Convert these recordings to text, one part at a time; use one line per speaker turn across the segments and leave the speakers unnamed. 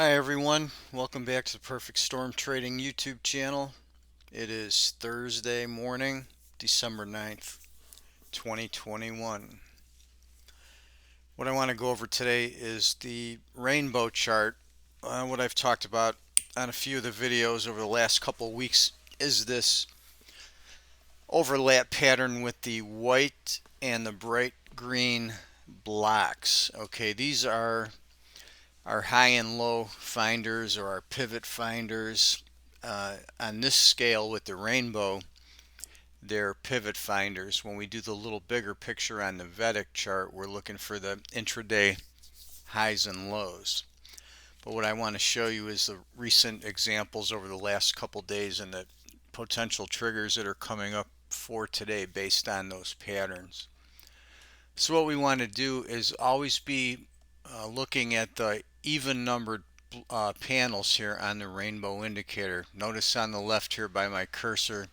Hi everyone, welcome back to the Perfect Storm Trading YouTube channel. It is Thursday morning, December 9th, 2021. What I want to go over today is the rainbow chart. What I've talked about on a few of the videos over the last couple of weeks is this overlap pattern with the white and the bright green blocks. Okay, these are our high and low finders or our pivot finders. On this scale with the rainbow, they're pivot finders. When we do the little bigger picture on the Vedic chart, we're looking for the intraday highs and lows. But what I want to show you is the recent examples over the last couple days and the potential triggers that are coming up for today based on those patterns. So what we want to do is always be looking at the even numbered panels here on the rainbow indicator. Notice on the left here by my cursor,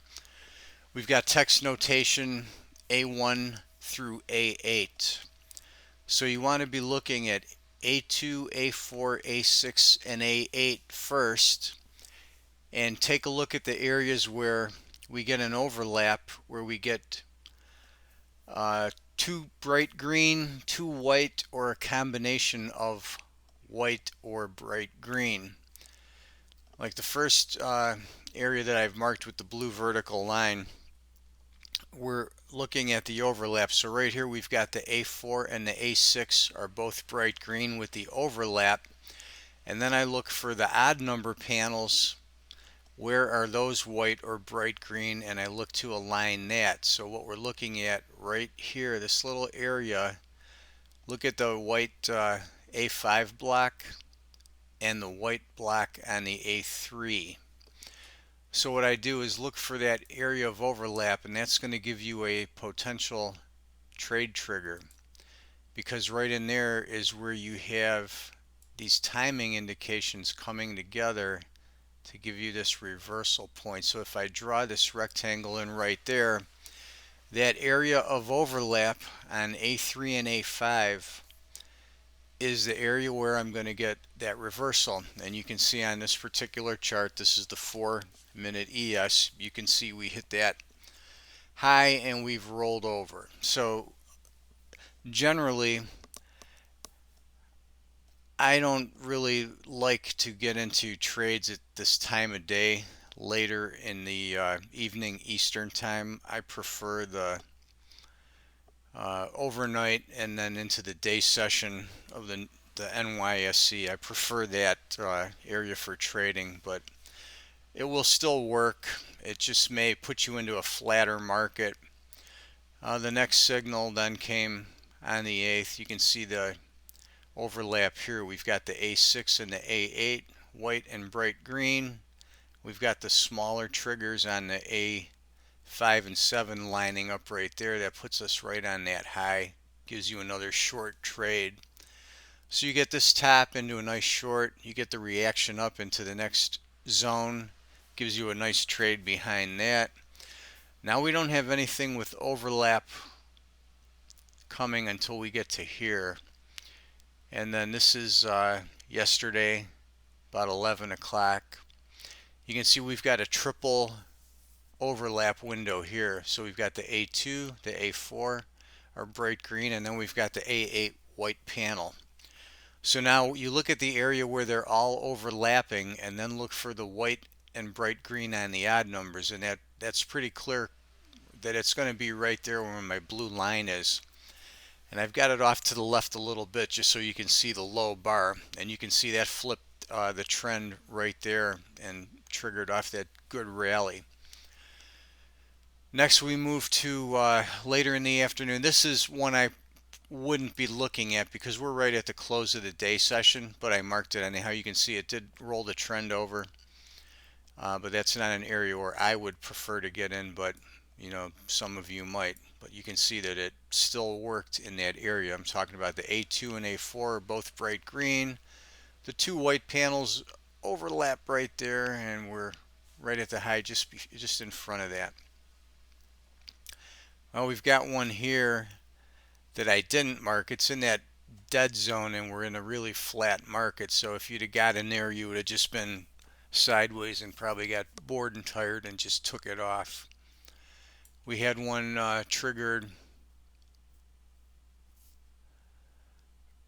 we've got text notation A1 through A8. So you want to be looking at A2, A4, A6, and A8 first, and take a look at the areas where we get an overlap, where we get too bright green, too white, or a combination of white or bright green. Like the first area that I've marked with the blue vertical line, we're looking at the overlap. So right here we've got the A4 and the A6 are both bright green with the overlap. And then I look for the odd number panels. Where are those white or bright green? And I look to align that. So what we're looking at right here, this little area, look at the white A5 block and the white block on the A3. So what I do is look for that area of overlap, and that's going to give you a potential trade trigger, because right in there is where you have these timing indications coming together to give you this reversal point. So if I draw this rectangle in right there, that area of overlap on A3 and A5 is the area where I'm going to get that reversal. And you can see on this particular chart, this is the 4-minute ES, you can see we hit that high and we've rolled over. So generally, I don't really like to get into trades at this time of day, later in the evening Eastern time. I prefer the overnight and then into the day session of the NYSE. I prefer that area for trading, but it will still work. It just may put you into a flatter market. The next signal then came on the 8th. You can see the overlap here. We've got the A6 and the A8, white and bright green. We've got the smaller triggers on the A5 and 7 lining up right there. That puts us right on that high. Gives you another short trade. So you get this tap into a nice short. You get the reaction up into the next zone. Gives you a nice trade behind that. Now we don't have anything with overlap coming until we get to here. And then this is yesterday, about 11 o'clock. You can see we've got a triple overlap window here. So we've got the A2, the A4 are bright green, and then we've got the A8 white panel. So now you look at the area where they're all overlapping, and then look for the white and bright green on the odd numbers, and that's pretty clear that it's going to be right there where my blue line is. And I've got it off to the left a little bit just so you can see the low bar, and you can see that flipped the trend right there and triggered off that good rally. Next we move to later in the afternoon. This is one I wouldn't be looking at because we're right at the close of the day session, but I marked it anyhow. You can see it did roll the trend over, but that's not an area where I would prefer to get in, but some of you might. But you can see that it still worked in that area. I'm talking about the A2 and A4 are both bright green. The two white panels overlap right there, and we're right at the high just in front of that. Well, we've got one here that I didn't mark. It's in that dead zone and we're in a really flat market. So if you'd have got in there, you would have just been sideways and probably got bored and tired and just took it off. We had one triggered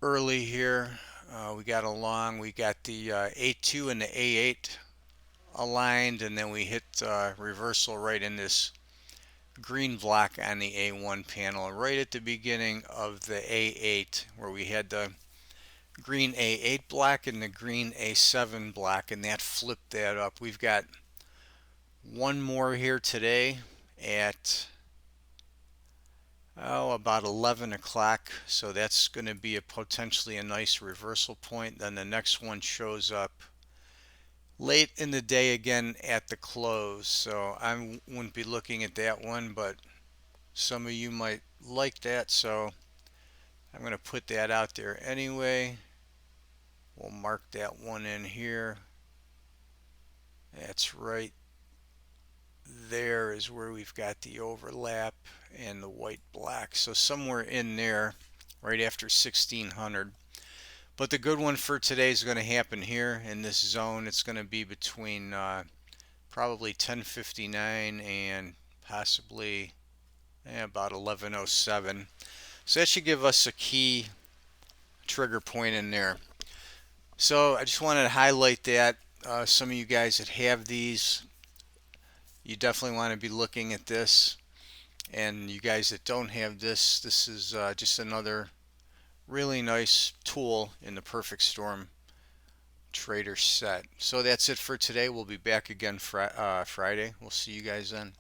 early here. We got along. We got the A2 and the A8 aligned, and then we hit reversal right in this green block on the A1 panel, right at the beginning of the A8, where we had the green A8 block and the green A7 block, and that flipped that up. We've got one more here today at about 11 o'clock, so that's going to be potentially a nice reversal point. Then the next one shows up late in the day again at the close, so I wouldn't be looking at that one, but some of you might like that, so I'm going to put that out there anyway. We'll mark that one in here. That's right there is where we've got the overlap and the white black. So somewhere in there, right after 1600. But the good one for today is going to happen here in this zone. It's going to be between probably 1059 and possibly about 1107. So that should give us a key trigger point in there. So I just wanted to highlight that. Some of you guys that have these, you definitely want to be looking at this. And you guys that don't have this, this is just another really nice tool in the Perfect Storm Trader set. So that's it for today. We'll be back again Friday. We'll see you guys then.